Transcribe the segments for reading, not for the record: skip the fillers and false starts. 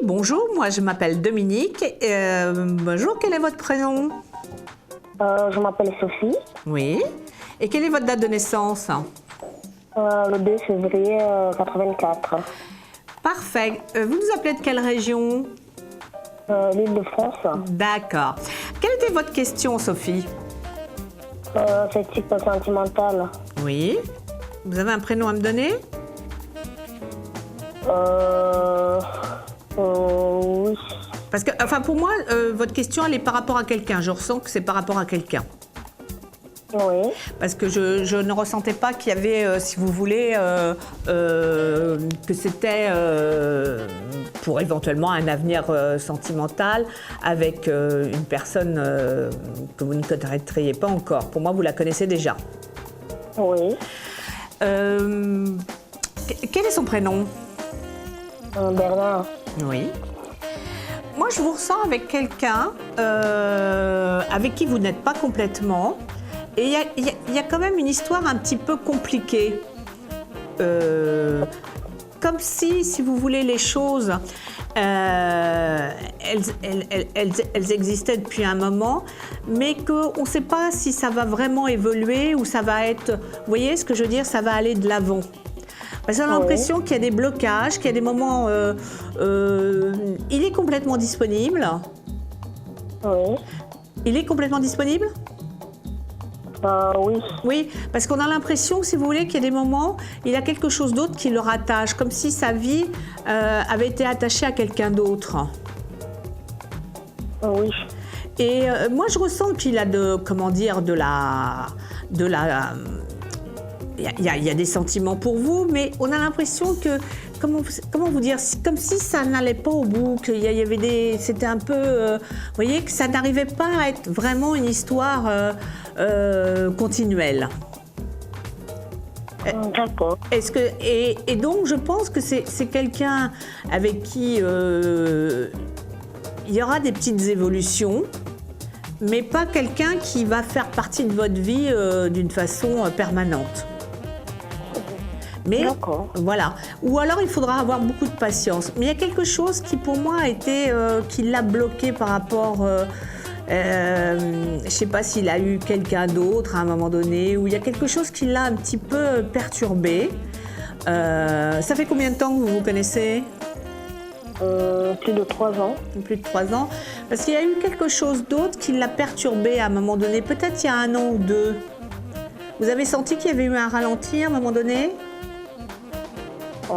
bonjour, moi je m'appelle Dominique. Bonjour, quel est votre prénom? Je m'appelle Sophie. Oui. Et quelle est votre date de naissance? Le 2 février 84. Parfait. Vous nous appelez de quelle région? L'Île-de-France. D'accord. Quelle était votre question, Sophie? C'est type sentimental. Oui. Vous avez un prénom à me donner? Oui. Parce que, enfin, pour moi, votre question, elle est par rapport à quelqu'un. Je ressens que c'est par rapport à quelqu'un. Oui. Parce que je ne ressentais pas qu'il y avait, si vous voulez, que c'était pour éventuellement un avenir sentimental avec une personne que vous ne connaîtriez pas encore. Pour moi, vous la connaissez déjà. Oui. Quel est son prénom? Bernard. Oui. Moi, je vous ressens avec quelqu'un avec qui vous n'êtes pas complètement. Et il y a quand même une histoire un petit peu compliquée. Comme si vous voulez, les choses, elles existaient depuis un moment, mais qu'on ne sait pas si ça va vraiment évoluer ou ça va être... Vous voyez ce que je veux dire? Ça va aller de l'avant. Parce qu'on a l'impression qu'il y a des blocages, qu'il y a des moments... il est complètement disponible. Oui. Il est complètement disponible? Oui. Oui, parce qu'on a l'impression, si vous voulez, qu'il y a des moments, il y a quelque chose d'autre qui le rattache, comme si sa vie avait été attachée à quelqu'un d'autre. Oui. Et moi, je ressens qu'il a il y a des sentiments pour vous, mais on a l'impression que, comment vous dire, comme si ça n'allait pas au bout, qu'il y avait c'était un peu, vous voyez, que ça n'arrivait pas à être vraiment une histoire continuelle. D'accord. Et donc, je pense que c'est quelqu'un avec qui il y aura des petites évolutions, mais pas quelqu'un qui va faire partie de votre vie d'une façon permanente. Mais voilà. Ou alors il faudra avoir beaucoup de patience. Mais il y a quelque chose qui pour moi a été, qui l'a bloqué par rapport, je ne sais pas s'il a eu quelqu'un d'autre à un moment donné, ou il y a quelque chose qui l'a un petit peu perturbé. Ça fait combien de temps que vous vous connaissez? Plus de 3 ans. Plus de 3 ans. Parce qu'il y a eu quelque chose d'autre qui l'a perturbé à un moment donné, peut-être il y a 1 an ou 2. Vous avez senti qu'il y avait eu un ralenti à un moment donné? Oui,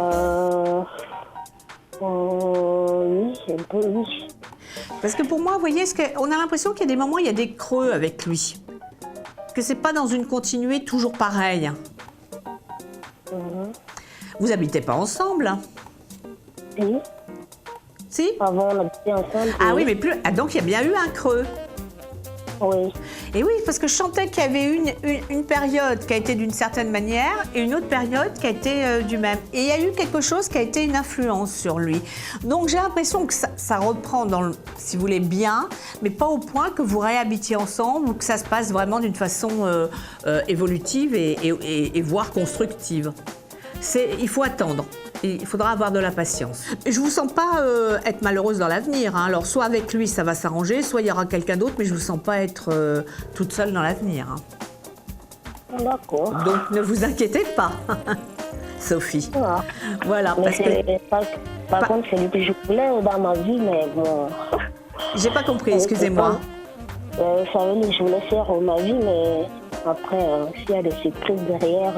un peu, oui. Parce que pour moi, vous voyez, on a l'impression qu'il y a des moments, il y a des creux avec lui. Que c'est pas dans une continuité toujours pareille. Vous n'habitez pas ensemble? Oui. Si? Avant, on habitait ensemble. Ah oui, mais plus. Ah, donc il y a bien eu un creux. Oui. Et oui, parce que je sentais qu'il y avait une période qui a été d'une certaine manière et une autre période qui a été du même. Et il y a eu quelque chose qui a été une influence sur lui. Donc j'ai l'impression que ça reprend, si vous voulez, bien, mais pas au point que vous réhabitiez ensemble ou que ça se passe vraiment d'une façon évolutive et voire constructive. Il faut attendre. Il faudra avoir de la patience. Je ne vous sens pas être malheureuse dans l'avenir. Hein. Alors, soit avec lui, ça va s'arranger, soit il y aura quelqu'un d'autre, mais je ne vous sens pas être toute seule dans l'avenir. Hein. D'accord. Donc, ne vous inquiétez pas, Sophie. Ah. Voilà. Mais parce que... par contre, c'est lui que je voulais dans ma vie, mais bon... J'ai pas compris, excusez-moi. Je savais que je voulais faire ma vie, mais après, s'il y a des surprises derrière,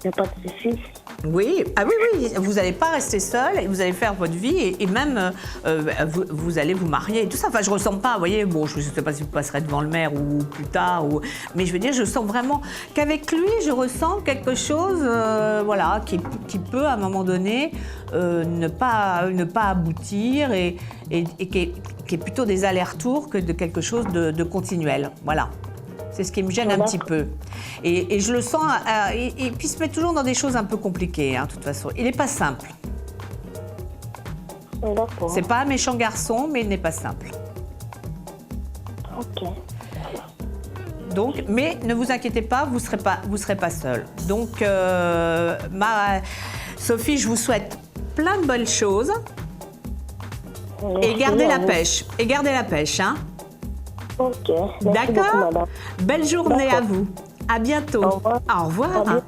il n'y a pas de souci. Oui, ah oui, vous n'allez pas rester seule et vous allez faire votre vie et même vous allez vous marier et tout ça. Enfin, je ne ressens pas, vous voyez, bon, je ne sais pas si vous passerez devant le maire ou plus tard, mais je veux dire, je sens vraiment qu'avec lui, je ressens quelque chose, voilà, qui peut à un moment donné ne pas aboutir et qui est plutôt des allers-retours que de quelque chose de continuel, voilà. C'est ce qui me gêne un petit peu. Et je le sens, et puis il se met toujours dans des choses un peu compliquées, hein, de toute façon. Il n'est pas simple. D'accord. C'est pas un méchant garçon, mais il n'est pas simple. Ok. Donc, mais ne vous inquiétez pas, vous serez pas seule. Donc, Sophie, je vous souhaite plein de bonnes choses. Et gardez la à vous. pêche. Et gardez la pêche, hein. Ok. Merci beaucoup, D'accord. madame. Belle journée à D'accord. vous. À bientôt. Au revoir. Au revoir. À bientôt.